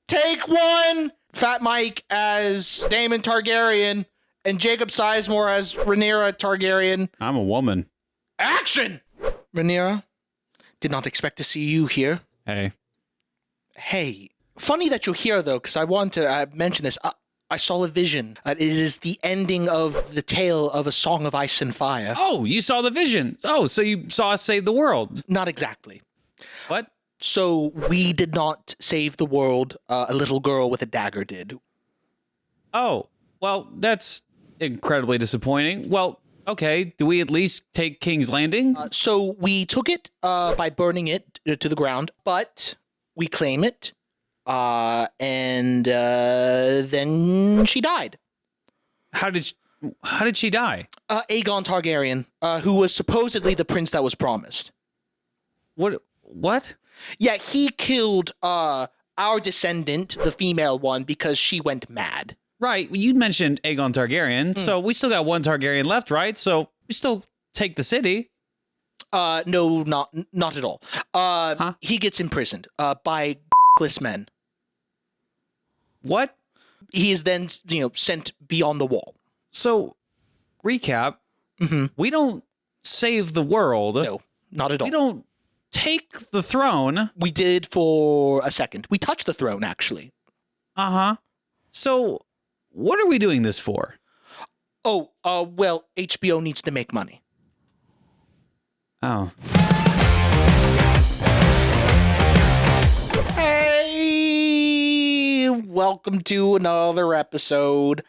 Take one. Fat Mike as Daemon Targaryen and Jacob Sizemore as Rhaenyra Targaryen. I'm a woman. Action! Rhaenyra, did not expect to see you here. Hey, funny that you're here, though, because I want to mention this. I saw a vision. It is the ending of the tale of A Song of Ice and Fire. Oh, you saw the vision. Oh, so you saw us save the world. Not exactly. What? So we did not save the world. A little girl with a dagger did. Oh, well, that's incredibly disappointing. Well, okay, do we at least take King's Landing? So we took it by burning it to the ground, but we claim it, and then she died. How did she die? Aegon Targaryen, who was supposedly the prince that was promised. What? Yeah, he killed our descendant, the female one, because she went mad. Right, you mentioned Aegon Targaryen, so we still got one Targaryen left, right? So we still take the city. No, not at all. He gets imprisoned by men. What? He is then, sent beyond the wall. So, recap. We don't save the world. No, not at all. We don't take the throne. We did for a second. We touched the throne, actually. So, what are we doing this for? Oh, well, HBO needs to make money. Oh. Hey, welcome to another episode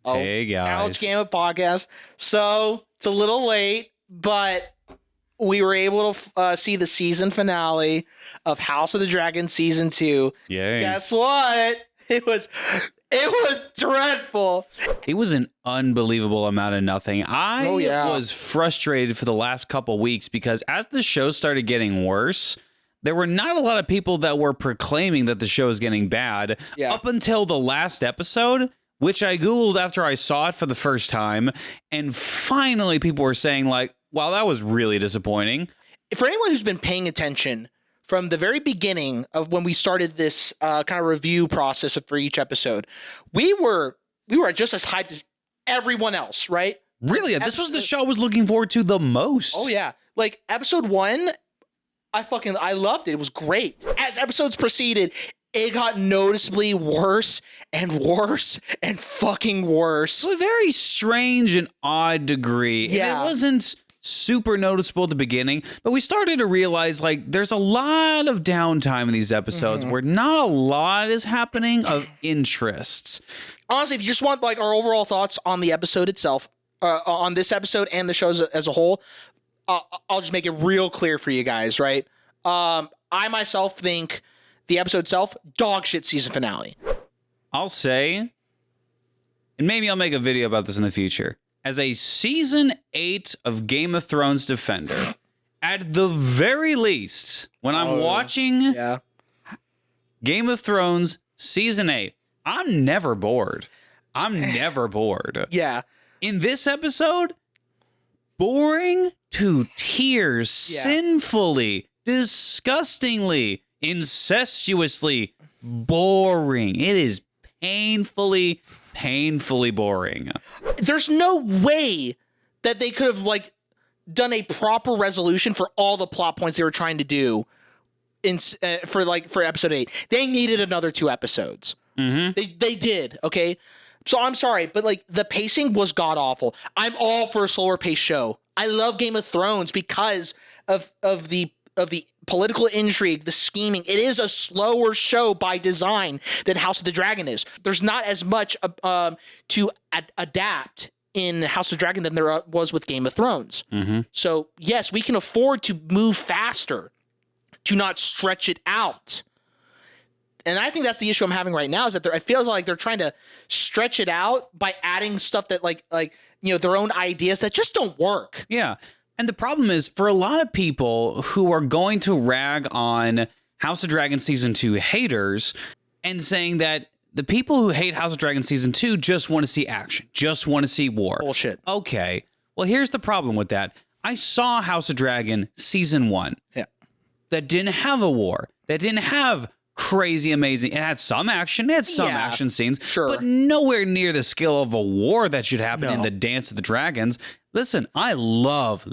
of Hey, guys. Couch Game Podcast. So, it's a little late, but we were able to see the season finale of House of the Dragon Season 2. Yay. Guess what? It was dreadful. It was an unbelievable amount of nothing. I was frustrated for the last couple weeks because as the show started getting worse, there were not a lot of people that were proclaiming that the show is getting bad up until the last episode, which I Googled after I saw it for the first time. And finally, people were saying like, wow, that was really disappointing. For anyone who's been paying attention from the very beginning of when we started this kind of review process for each episode, we were just as hyped as everyone else, right? Really? This was the show I was looking forward to the most. Oh, yeah. Like, episode 1, I loved it. It was great. As episodes proceeded, it got noticeably worse and worse and fucking worse. To a very strange and odd degree. Yeah. And it wasn't super noticeable at the beginning, but we started to realize like there's a lot of downtime in these episodes where not a lot is happening of interest. Honestly, if you just want like our overall thoughts on the episode itself, on this episode and the shows as a whole, I'll just make it real clear for you guys, right? I myself think the episode itself, dog shit season finale. I'll say, and maybe I'll make a video about this in the future, as a season 8 of Game of Thrones defender, at the very least, when I'm watching Game of Thrones season 8, I'm never bored. I'm never bored. Yeah. In this episode, boring to tears, sinfully, disgustingly, incestuously boring. It is painfully boring. There's no way that they could have like done a proper resolution for all the plot points they were trying to do for episode 8. They needed another 2 episodes. They did. Okay. So I'm sorry, but like the pacing was god awful. I'm all for a slower paced show. I love Game of Thrones because of the political intrigue, the scheming. It is a slower show by design than House of the Dragon is. There's not as much to adapt in House of the Dragon than there was with Game of Thrones. So yes, we can afford to move faster, to not stretch it out. And I think that's the issue I'm having right now is that I feel like they're trying to stretch it out by adding stuff that like their own ideas that just don't work. Yeah. And the problem is for a lot of people who are going to rag on House of Dragon Season 2 haters and saying that the people who hate House of Dragon Season 2 just want to see action, just want to see war. Bullshit. Okay. Well, here's the problem with that. I saw House of Dragon Season 1. Yeah. That didn't have a war. That didn't have crazy amazing. It had some action. It had some action scenes. Sure. But nowhere near the scale of a war that should happen in No. the Dance of the Dragons. Listen, I love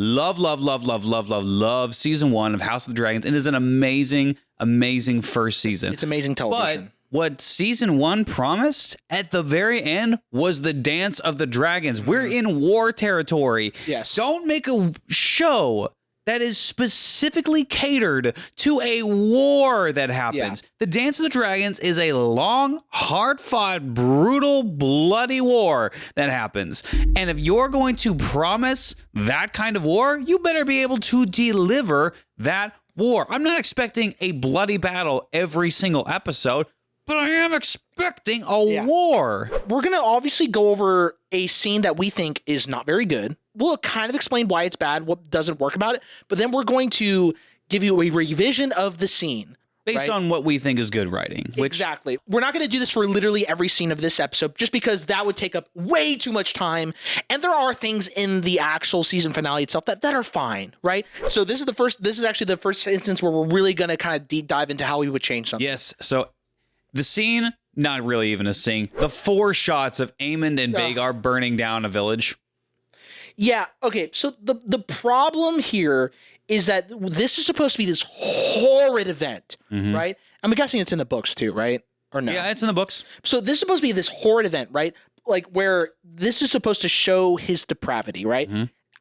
season 1 of House of the Dragons. It is an amazing, amazing first season. It's amazing television. But what season 1 promised at the very end was the Dance of the Dragons. We're in war territory. Yes. Don't make a show that is specifically catered to a war that happens. Yeah. The Dance of the Dragons is a long, hard-fought, brutal, bloody war that happens. And if you're going to promise that kind of war, you better be able to deliver that war. I'm not expecting a bloody battle every single episode, but I am expecting a war. We're going to obviously go over a scene that we think is not very good. We'll kind of explain why it's bad, what doesn't work about it, but then we're going to give you a revision of the scene. Based on what we think is good writing. Exactly. We're not going to do this for literally every scene of this episode, just because that would take up way too much time. And there are things in the actual season finale itself that are fine, right? So this is actually the first instance where we're really going to kind of deep dive into how we would change something. Yes. So the scene, not really even a scene, the 4 shots of Aemond and Vhagar burning down a village. Yeah, okay, so the problem here is that this is supposed to be this horrid event, right? I'm guessing it's in the books too, right? Or no? Yeah, it's in the books. So this is supposed to be this horrid event, right? Like where this is supposed to show his depravity, right?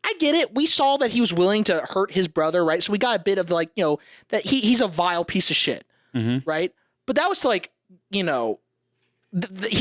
I get it. We saw that he was willing to hurt his brother, right? So we got a bit of like, that he's a vile piece of shit, right? But that was like, he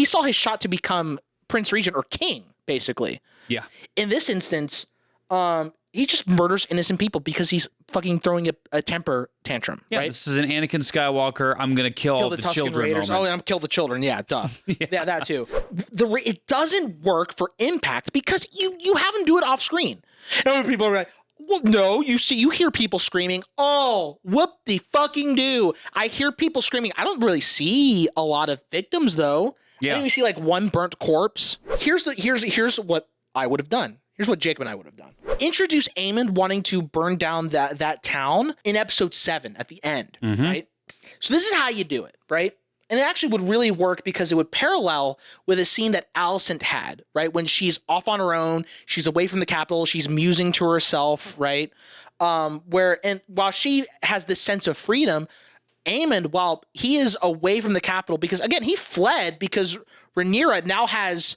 saw his shot to become Prince Regent or king, basically. Yeah. In this instance, he just murders innocent people because he's fucking throwing a temper tantrum. Yeah, right? This is an Anakin Skywalker. I'm gonna kill all the Tusken children. Raiders. Moments. Oh, I'm kill the children. Yeah, duh. Yeah, that too. It doesn't work for impact because you have him do it off screen. And when people are like, well, no, you hear people screaming. Oh, whoop-de-fucking do. I hear people screaming. I don't really see a lot of victims though. Yeah. I think we see like one burnt corpse. Here's what I would have done. Here's what Jacob and I would have done. Introduce Aemond wanting to burn down that town in episode 7 at the end, right? So this is how you do it, right? And it actually would really work because it would parallel with a scene that Alicent had, right? When she's off on her own, she's away from the capital, she's musing to herself, right? While she has this sense of freedom, Aemond, while he is away from the capital, because again, he fled because Rhaenyra now has,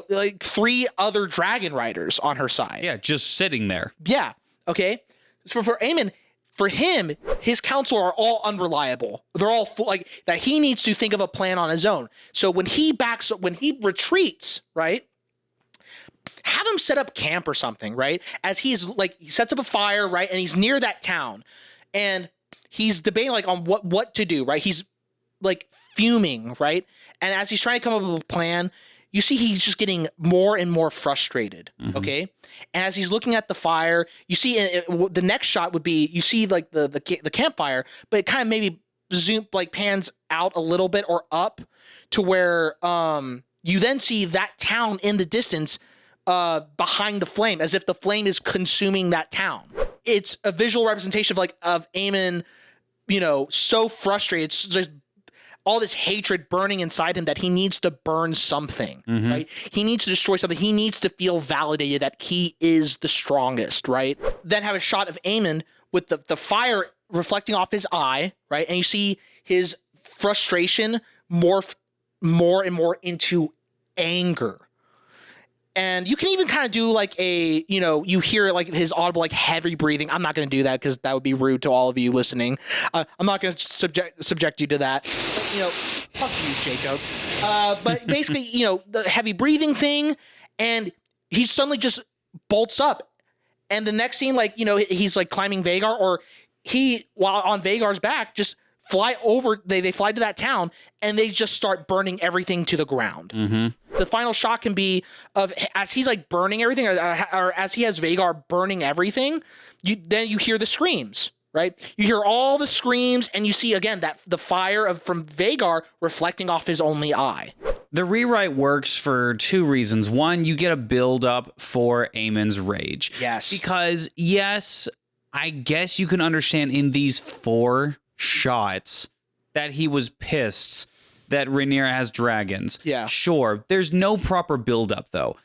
like 3 other dragon riders on her side. Yeah, just sitting there. Yeah. Okay. So for Aemond, for him, his counsel are all unreliable. They're all that he needs to think of a plan on his own. So when he retreats, right? Have him set up camp or something, right? As he sets up a fire, right? And he's near that town and he's debating on what to do, right? He's like fuming, right? And as he's trying to come up with a plan, you see he's just getting more and more frustrated, okay? And as he's looking at the fire, you see the next shot would be, you see like the campfire, but it kind of maybe pans out a little bit or up to where you then see that town in the distance behind the flame, as if the flame is consuming that town. It's a visual representation of Aemon, so frustrated, it's just all this hatred burning inside him that he needs to burn something, right? He needs to destroy something. He needs to feel validated that he is the strongest, right? Then have a shot of Aemon with the fire reflecting off his eye, right? And you see his frustration morph more and more into anger. And you can even kind of do you hear his audible heavy breathing. I'm not going to do that because that would be rude to all of you listening. I'm not going to subject you to that. But, fuck you, Jacob. But basically, the heavy breathing thing, and he suddenly just bolts up. And the next scene, he's climbing Vhagar, or while on Vhagar's back, just fly over. They fly to that town and they just start burning everything to the ground. The final shot can be as he's burning everything, or as he has Vhagar burning everything. Then you hear the screams, right? You hear all the screams, and you see again that the fire from Vhagar reflecting off his only eye. The rewrite works for 2 reasons. One, you get a build up for Aemon's rage. Yes, because I guess you can understand in these 4 shots that he was pissed that Rhaenyra has dragons. Yeah. Sure. There's no proper buildup, though.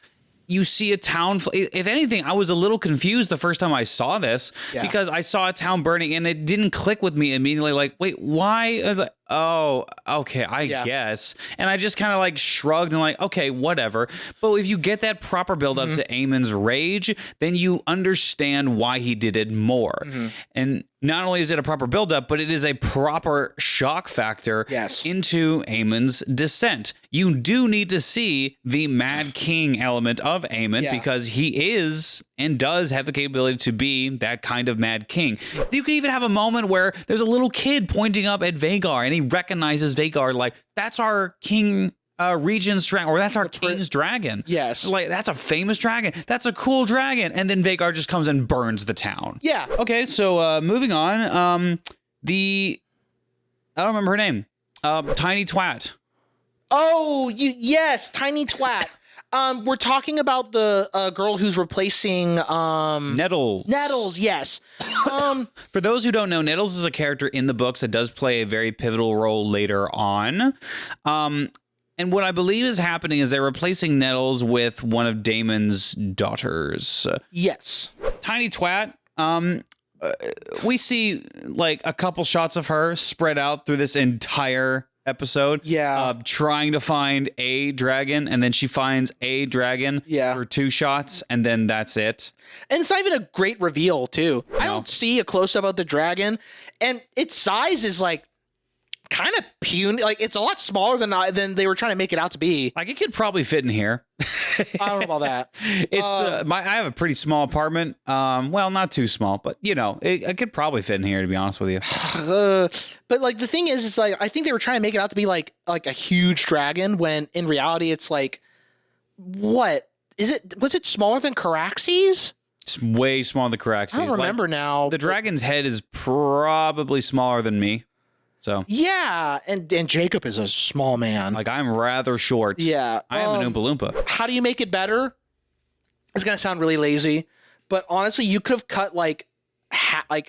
You see a town. If anything, I was a little confused the first time I saw this because I saw a town burning and it didn't click with me immediately. Like, wait, why? I was like, oh, okay, I guess. And I just kind of like shrugged and like, okay, whatever. But if you get that proper build up to Aemon's rage, then you understand why he did it more. And not only is it a proper build up, but it is a proper shock factor into Aemon's descent. You do need to see the Mad King element of Aemon because he is and does have the capability to be that kind of Mad King. You could even have a moment where there's a little kid pointing up at Vhagar and he recognizes Vhagar like, that's our king Regent's dragon, or that's our king's dragon. Yes. Like, that's a famous dragon. That's a cool dragon. And then Vhagar just comes and burns the town. Yeah. Okay, so moving on. I don't remember her name. Tiny Twat. Oh, yes, Tiny Twat. We're talking about the girl who's replacing Nettles. Nettles, yes. For those who don't know, Nettles is a character in the books that does play a very pivotal role later on. And what I believe is happening is they're replacing Nettles with one of Daemon's daughters. Yes. Tiny Twat. We see like a couple shots of her spread out through this entire episode. Yeah. Trying to find a dragon, and then she finds a dragon for 2 shots, and then that's it. And it's not even a great reveal, too. No. I don't see a close-up of the dragon, and its size is like kind of puny. Like, it's a lot smaller than they were trying to make it out to be. Like, it could probably fit in here. I don't know about that. It's I have a pretty small apartment. Well, not too small, but you know, it could probably fit in here, to be honest with you. But like the thing is like I think they were trying to make it out to be like a huge dragon when in reality it's like, what is it? Was it smaller than Caraxes? It's way smaller than Caraxes. I don't remember now. The dragon's head is probably smaller than me. So yeah, and Jacob is a small man. Like, I'm rather short. Yeah, I am an Oompa Loompa. How do you make it better? It's gonna sound really lazy, but honestly, you could have cut like I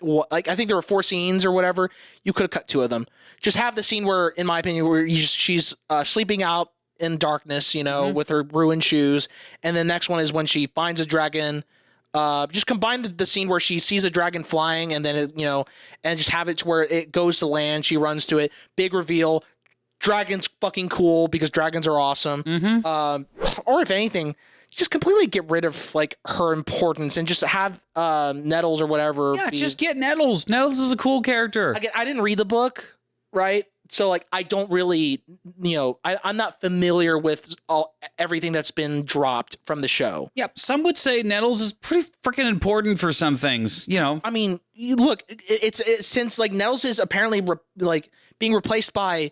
think there were 4 scenes or whatever. You could have cut 2 of them. Just have the scene where, in my opinion, where she's sleeping out in darkness, you know, with her ruined shoes, and the next one is when she finds a dragon. Just combine the scene where she sees a dragon flying and then, and just have it to where it goes to land. She runs to it. Big reveal. Dragon's fucking cool because dragons are awesome. Or if anything, just completely get rid of like her importance and just have Nettles or whatever. Yeah, just get Nettles. Nettles is a cool character. Again, I didn't read the book, right? So like I don't really, I'm not familiar with everything that's been dropped from the show. Yep, some would say Nettles is pretty freaking important for some things, I mean, look, it's since like Nettles is apparently being replaced by,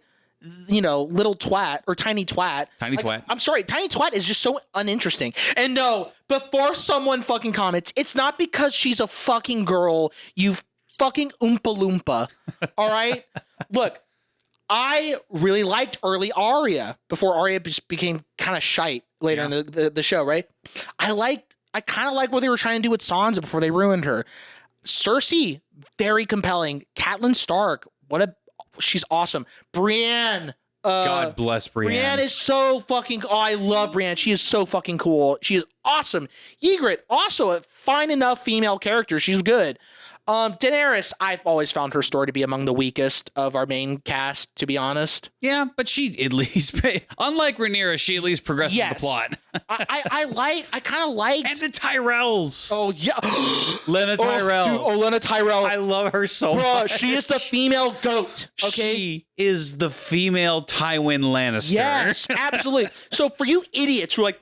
little twat or tiny twat. Tiny twat. I'm sorry, tiny twat is just so uninteresting. And no, before someone fucking comments, it's not because she's a fucking girl, you fucking Oompa Loompa. All right, look. I really liked early Arya before Arya just became kind of shite later in the show, right? I kind of like what they were trying to do with Sansa before they ruined her. Cersei, very compelling. Catelyn Stark, she's awesome. Brienne. God bless Brienne. Brienne is so fucking, I love Brienne. She is so fucking cool. She is awesome. Ygritte, also a fine enough female character. She's good. Daenerys, I've always found her story to be among the weakest of our main cast, to be honest. Yeah, but she at least, unlike Rhaenyra, she at least progresses the plot. I kind of liked. And the Tyrells. Oh, yeah. Lena Tyrell. Lena Tyrell. I love her so much. She is the female goat, okay? She is the female Tywin Lannister. Yes, absolutely. So for you idiots who are like,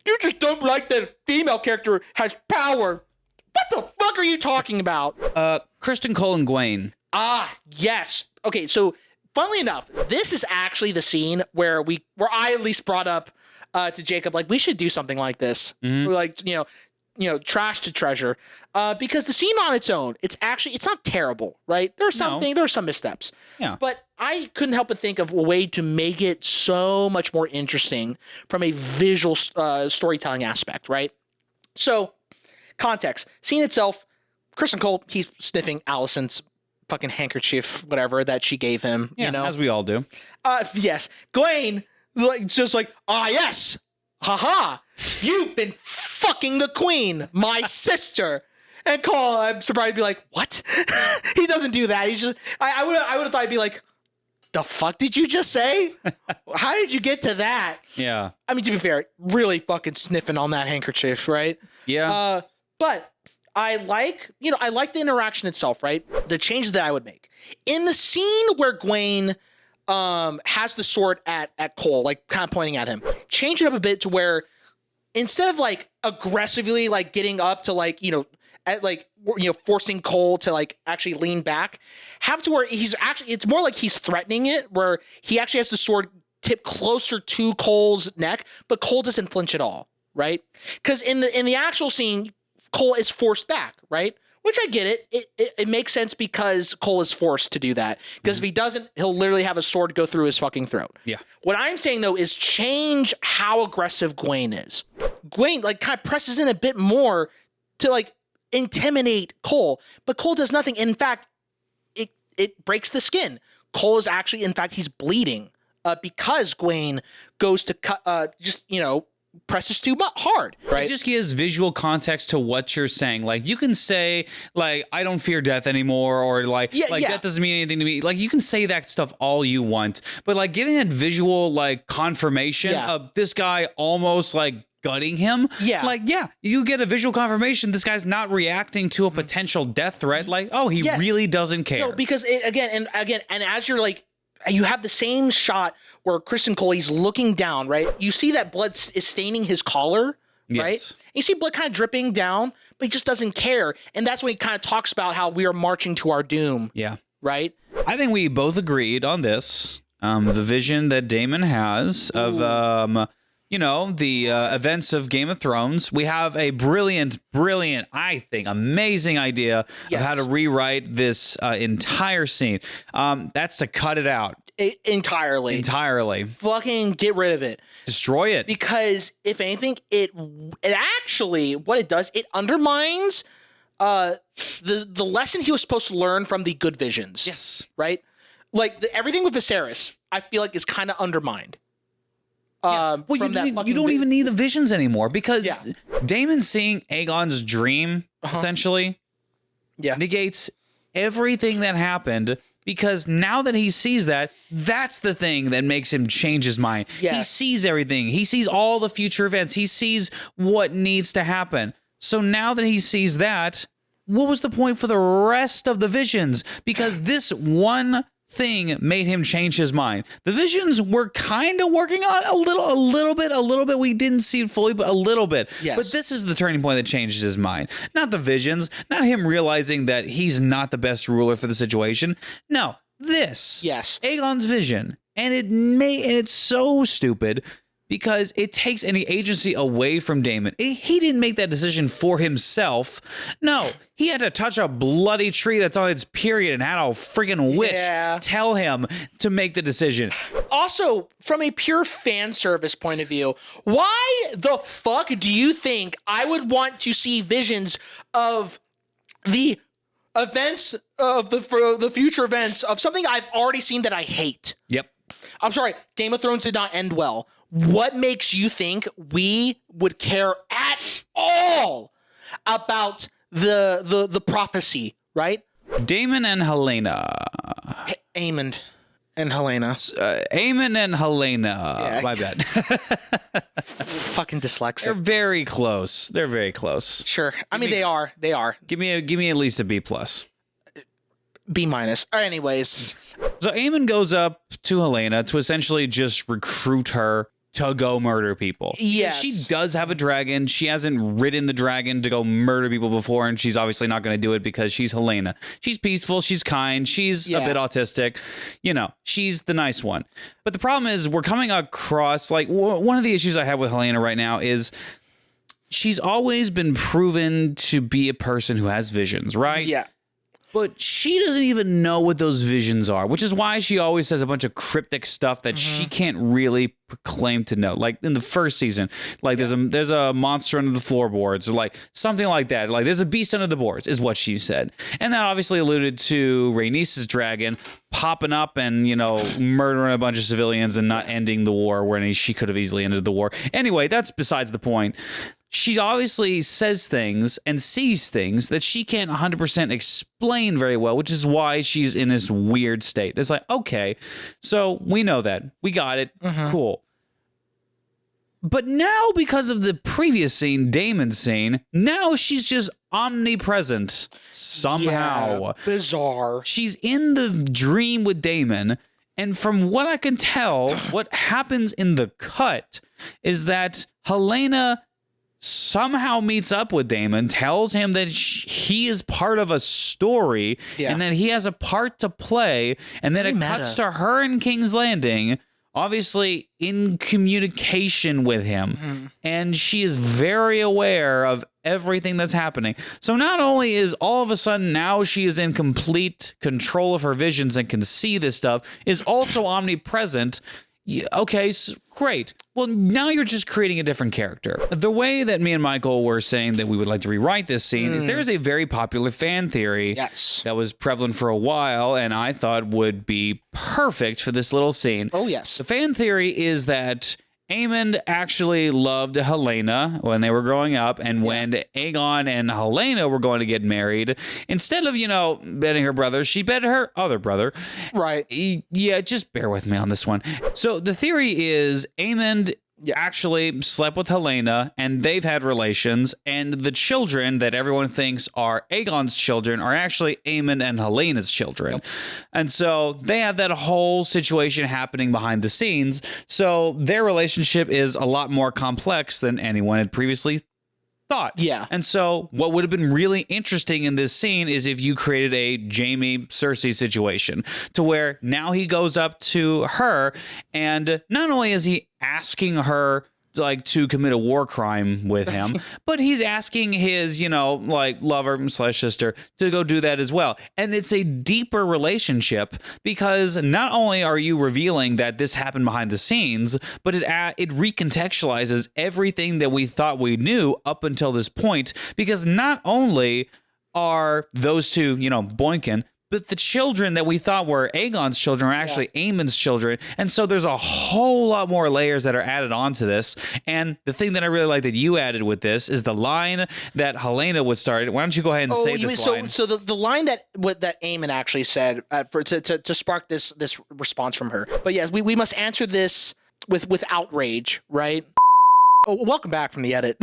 you just don't like that a female character has power. What the fuck are you talking about? Kristen Cole and Gwaine. Ah, yes. Okay, so funnily enough, this is actually the scene where I at least brought up to Jacob, like, we should do something like this. We're like, trash to treasure. Because the scene on its own, it's not terrible, right? There's some missteps. Yeah. But I couldn't help but think of a way to make it so much more interesting from a visual storytelling aspect, right? So, context. Scene itself, Kristen Cole, he's sniffing Alicent's fucking handkerchief, whatever, that she gave him. Yeah, you know, as we all do. Yes. Gawain, just like, yes, haha, you've been fucking the queen, my sister. And Cole, I'm surprised to be like, what? He doesn't do that. He's just, I would have thought he'd be like, the fuck did you just say? How did you get to that? Yeah. I mean, to be fair, really fucking sniffing on that handkerchief, right? Yeah. But I like the interaction itself, right? The changes that I would make. In the scene where Gawain has the sword at Cole, like kind of pointing at him, change it up a bit to where instead of like aggressively like getting up to like, forcing Cole to like actually lean back, have to where it's more like he's threatening it, where he actually has the sword tip closer to Cole's neck, but Cole doesn't flinch at all, right? Because in the actual scene, Cole is forced back, right? Which I get it. It makes sense because Cole is forced to do that. Because if he doesn't, he'll literally have a sword go through his fucking throat. Yeah. What I'm saying though is change how aggressive Gawain is. Gawain like kind of presses in a bit more to like intimidate Cole, but Cole does nothing. In fact, it breaks the skin. Cole is actually, in fact, he's bleeding because Gawain goes to cut, presses too hard, right? It just gives visual context to what you're saying. Like you can say, like, I don't fear death anymore, or that doesn't mean anything to me. Like you can say that stuff all you want, but like giving it visual like confirmation of this guy almost like gutting him. Yeah. Like, yeah, you get a visual confirmation this guy's not reacting to a potential death threat. Like, oh, he really doesn't care. No, because and as you're like, you have the same shot where Kristen Cole, he's looking down, right? You see that blood is staining his collar, right? And you see blood kind of dripping down, but he just doesn't care. And that's when he kind of talks about how we are marching to our doom. Yeah. Right? I think we both agreed on this. The vision that Daemon has of, the events of Game of Thrones. We have a brilliant, I think, amazing idea of how to rewrite this entire scene. That's to cut it out. Entirely. Fucking get rid of it. Destroy it. Because if anything, it actually, what it does, it undermines the lesson he was supposed to learn from the good visions. Yes. Right? Like everything with Viserys, I feel like is kind of undermined. Well, you don't even need the visions anymore because Daemon seeing Aegon's dream essentially negates everything that happened, because now that he sees that, that's the thing that makes him change his mind. He sees everything. He sees all the future events. He sees what needs to happen. So now that he sees that, what was the point for the rest of the visions? Because this one thing made him change his mind. The visions were kind of working on a little bit. We didn't see it fully, but a little bit. Yes. But this is the turning point that changes his mind. Not the visions, not him realizing that he's not the best ruler for the situation. No, this. Yes. Aegon's vision. And it's so stupid because it takes any agency away from Daemon. He didn't make that decision for himself. No, he had to touch a bloody tree that's on its period and had a freaking witch tell him to make the decision. Also, from a pure fan service point of view, why the fuck do you think I would want to see visions of the events of the future events of something I've already seen that I hate? Yep. I'm sorry, Game of Thrones did not end well. What makes you think we would care at all about the prophecy, right? Daemon and Helena. Aemon and Helena. Aemon and Helena. Yeah. My bad. Fucking dyslexic. They're very close. They're very close. Sure. I mean, they are. They are. Give me at least a B plus. B minus. Anyways. So Aemon goes up to Helena to essentially just recruit her to go murder people. Yes. She does have a dragon. She hasn't ridden the dragon to go murder people before, and she's obviously not going to do it because she's Helena. She's peaceful. She's kind. She's a bit autistic. She's the nice one. But the problem is we're coming across, like, one of the issues I have with Helena right now is she's always been proven to be a person who has visions, right? Yeah. But she doesn't even know what those visions are, which is why she always says a bunch of cryptic stuff that she can't really proclaim to know. Like in the first season, like there's a monster under the floorboards, or like something like that. Like there's a beast under the boards, is what she said, and that obviously alluded to Rhaenys's dragon popping up and murdering a bunch of civilians and not ending the war when she could have easily ended the war. Anyway, that's besides the point. She obviously says things and sees things that she can't 100% explain very well, which is why she's in this weird state. It's like, okay, so we know that. We got it. Cool. But now, because of the previous scene, Daemon's scene, now she's just omnipresent somehow. Yeah, bizarre. She's in the dream with Daemon, and from what I can tell, what happens in the cut is that Helena somehow meets up with Daemon, tells him that he is part of a story and that he has a part to play, and then it cuts to her in King's Landing, obviously in communication with him, and she is very aware of everything that's happening. So not only is all of a sudden now she is in complete control of her visions and can see this stuff, is also omnipresent. Okay, so great. Well, now you're just creating a different character. The way that me and Michael were saying that we would like to rewrite this scene is there's a very popular fan theory that was prevalent for a while and I thought would be perfect for this little scene. Oh, yes. The fan theory is that Aemond actually loved Helena when they were growing up, and when Aegon and Helena were going to get married, instead of, betting her brother, she bet her other brother. Right. Yeah, just bear with me on this one. So the theory is Aemond actually slept with Helena, and they've had relations, and the children that everyone thinks are Aegon's children are actually Aemond and Helena's children. And so they have that whole situation happening behind the scenes, so their relationship is a lot more complex than anyone had previously thought. Yeah. And so what would have been really interesting in this scene is if you created a Jaime Cersei situation to where now he goes up to her, and not only is he asking her to commit a war crime with him, but he's asking his, lover / sister to go do that as well. And it's a deeper relationship because not only are you revealing that this happened behind the scenes, but it recontextualizes everything that we thought we knew up until this point, because not only are those two, boinking, but the children that we thought were Aegon's children are actually Aemond's children. And so there's a whole lot more layers that are added onto this. And the thing that I really like that you added with this is the line that Helena would start. Why don't you go ahead and say this line? So the line that Aemond actually said to spark this response from her. But yes, we must answer this with outrage, right? Oh, welcome back from the edit.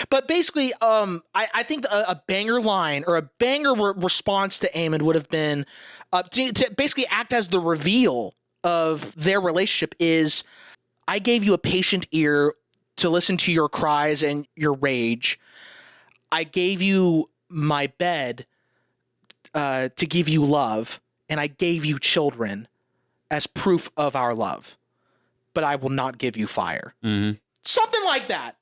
But basically, I think a banger line or a banger response to Aemond would have been to basically act as the reveal of their relationship is, I gave you a patient ear to listen to your cries and your rage. I gave you my bed to give you love, and I gave you children as proof of our love, but I will not give you fire. Mm-hmm. Something like that.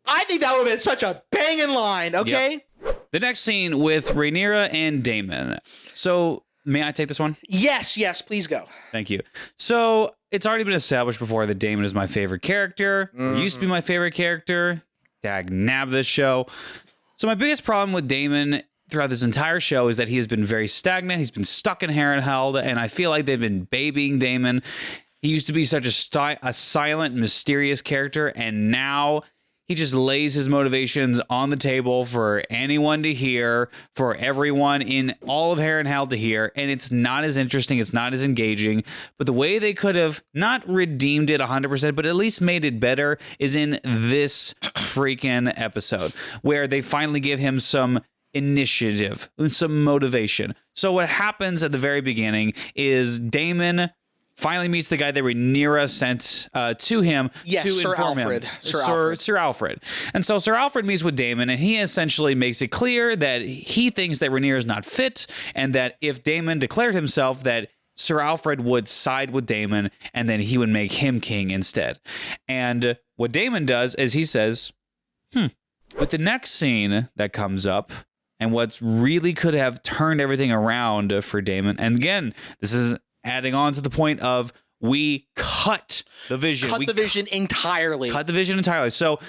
I think that would have been such a banging line, okay? Yep. The next scene with Rhaenyra and Daemon. So, may I take this one? Yes, please go. Thank you. So, it's already been established before that Daemon is my favorite character. Used to be my favorite character. Dag nab this show. So, my biggest problem with Daemon throughout this entire show is that he has been very stagnant. He's been stuck in Harrenhal, and I feel like they've been babying Daemon. He used to be such a silent, mysterious character, and now he just lays his motivations on the table for anyone to hear, for everyone in all of Harrenhal to hear, and it's not as interesting, it's not as engaging. But the way they could have not redeemed it 100%, but at least made it better, is in this freaking episode, where they finally give him some initiative, some motivation. So what happens at the very beginning is Daemon finally meets the guy that Rhaenyra sent to him to Sir inform Alfred. him. Sir Alfred. And so Sir Alfred meets with Daemon, and he essentially makes it clear that he thinks that Rhaenyra is not fit, and that if Daemon declared himself, that Sir Alfred would side with Daemon, and then he would make him king instead. And what Daemon does is he says, with the next scene that comes up, and what's really could have turned everything around for Daemon. And again, this is adding on to the point of we cut the vision. Cut the vision entirely. Cut the vision entirely. So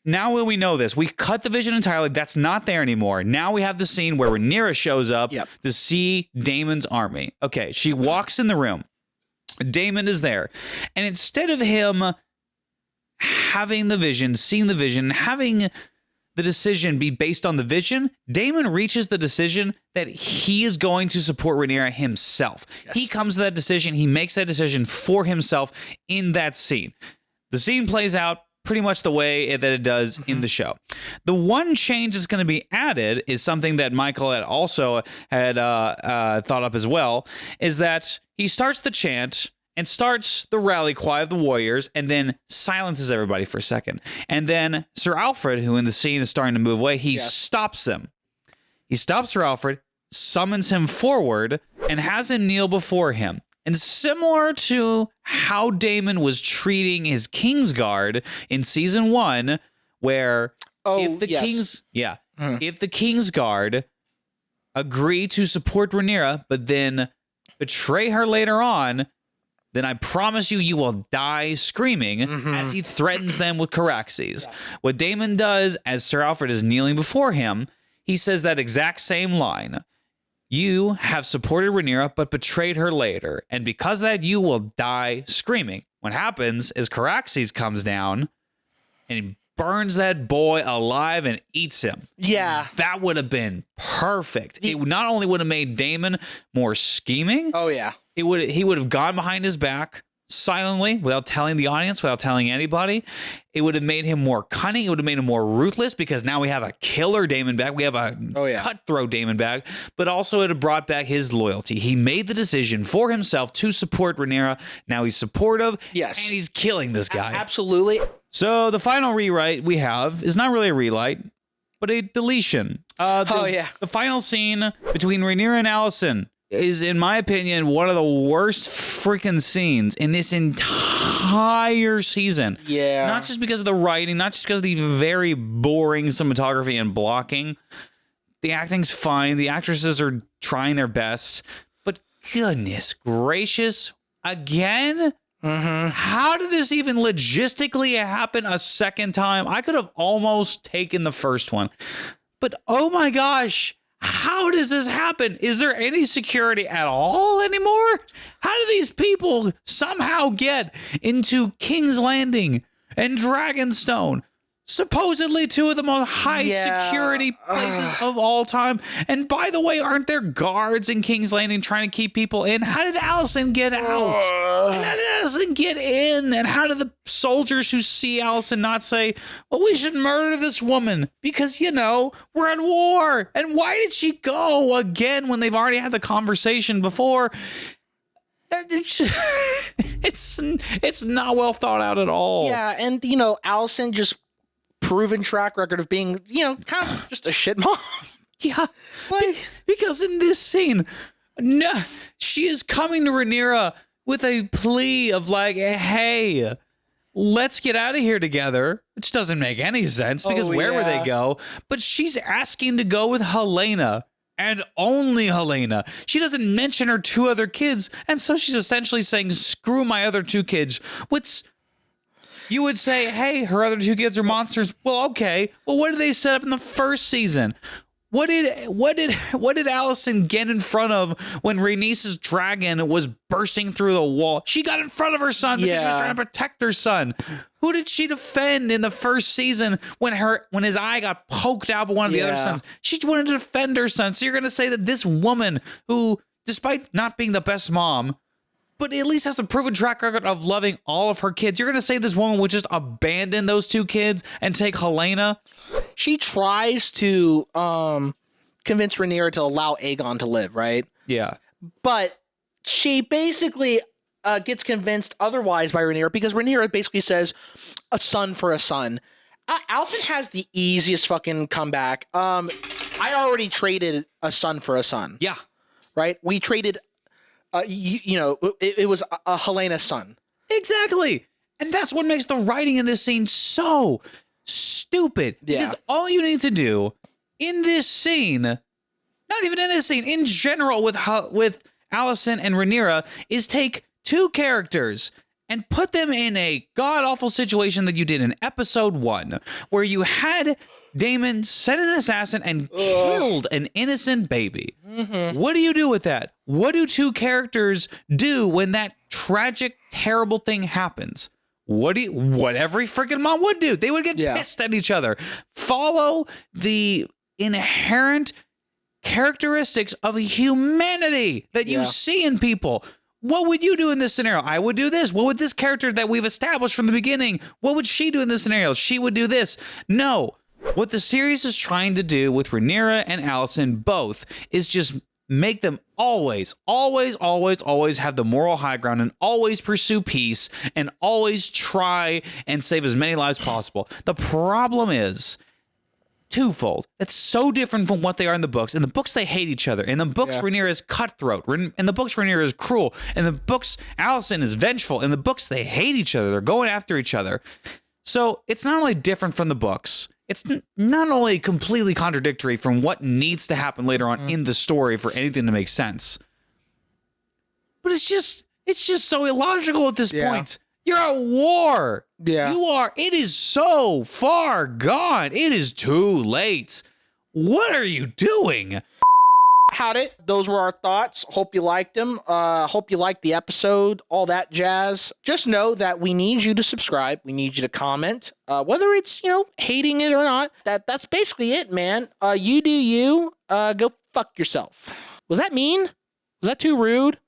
now when we know this, we cut the vision entirely. That's not there anymore. Now we have the scene where Rhaenyra shows up to see Daemon's army. Okay, she walks in the room. Daemon is there. And instead of him having the vision, seeing the vision, having the decision be based on the vision, Daemon reaches the decision that he is going to support Rhaenyra himself. Yes. He comes to that decision. He makes that decision for himself in that scene. The scene plays out pretty much the way that it does in the show. The one change that's going to be added is something that Michael had also had thought up as well, is that he starts the chant and starts the rally cry of the warriors and then silences everybody for a second. And then Sir Alfred, who in the scene is starting to move away, he stops him. He stops Sir Alfred, summons him forward, and has him kneel before him. And similar to how Daemon was treating his Kingsguard in season 1, where if the Kingsguard agree to support Rhaenyra, but then betray her later on, then I promise you, you will die screaming as he threatens them with Caraxes. Yeah. What Daemon does as Sir Alfred is kneeling before him, he says that exact same line. You have supported Rhaenyra, but betrayed her later. And because of that, you will die screaming. What happens is Caraxes comes down and he burns that boy alive and eats him. Yeah. That would have been perfect. It not only would have made Daemon more scheming. Oh, yeah. He would have gone behind his back silently without telling the audience, without telling anybody. It would have made him more cunning. It would have made him more ruthless because now we have a killer Daemon back. We have a cutthroat Daemon back, but also it have brought back his loyalty. He made the decision for himself to support Rhaenyra. Now he's supportive. Yes. And he's killing this guy. Absolutely. So the final rewrite we have is not really a rewrite, but a deletion. The final scene between Rhaenyra and Alicent is, in my opinion, one of the worst freaking scenes in this entire season. Yeah. Not just because of the writing, not just because of the very boring cinematography and blocking. The acting's fine. The actresses are trying their best. But goodness gracious, again? How did this even logistically happen a second time? I could have almost taken the first one. But oh my gosh. How does this happen? Is there any security at all anymore? How do these people somehow get into King's Landing and Dragonstone? Supposedly two of the most high security places of all time. And by the way, aren't there guards in King's Landing trying to keep people in? How did Alicent get out? And how did Alicent get in? And how did the soldiers who see Alicent not say, well, we should murder this woman because, you know, we're at war. And why did she go again when they've already had the conversation before? It's not well thought out at all. Yeah, and, you know, Alicent just proven track record of being, you know, kind of just a shit mom. Yeah, because in this scene, no, she is coming to Rhaenyra with a plea of like, hey, let's get out of here together, which doesn't make any sense because where would they go? But she's asking to go with Helena. And only Helena. She doesn't mention her two other kids, and so she's essentially saying, screw my other two kids, which you would say, hey, her other two kids are monsters. Well, okay. Well, what did they set up in the first season? What did Alicent get in front of when Rhaenys's dragon was bursting through the wall? She got in front of her son because she was trying to protect her son. Who did she defend in the first season when his eye got poked out by one of the other sons? She wanted to defend her son. So you're going to say that this woman who, despite not being the best mom, but at least has a proven track record of loving all of her kids, you're going to say this woman would just abandon those two kids and take Helena? She tries to convince Rhaenyra to allow Aegon to live, right? Yeah. But she basically gets convinced otherwise by Rhaenyra because Rhaenyra basically says, a son for a son. Alicent has the easiest fucking comeback. I already traded a son for a son. Yeah. Right? We traded... it was a Helena's son. Exactly. And that's what makes the writing in this scene so stupid. Yeah. Because all you need to do in this scene, not even in this scene, in general with Allison and Rhaenyra, is take two characters and put them in a god-awful situation that you did in episode 1, where you had Daemon sent an assassin and killed an innocent baby. Mm-hmm. What do you do with that? What do two characters do when that tragic, terrible thing happens? What every freaking mom would do. They would get pissed at each other. Follow the inherent characteristics of humanity that you see in people. What would you do in this scenario? I would do this. What would this character that we've established from the beginning, what would she do in this scenario? She would do this. No. What the series is trying to do with Rhaenyra and Allison both is just make them always have the moral high ground and always pursue peace and always try and save as many lives possible. The problem is twofold. It's so different from what they are in the books. In the books, they hate each other. In the books, Rhaenyra is cutthroat. In the books, Rhaenyra is cruel. In the books, Allison is vengeful. In the books, they hate each other. They're going after each other. So it's not only different from the books, it's not only completely contradictory from what needs to happen later on in the story for anything to make sense, but it's just so illogical at this point. You're at war. Yeah. You are. It is so far gone. It is too late. What are you doing? Howdy. Those were our thoughts. Hope you liked them. Hope you liked the episode, all that jazz. Just know that we need you to subscribe. We need you to comment. Whether it's, hating it or not. That's basically it, man. You do you. Go fuck yourself. Was that mean? Was that too rude?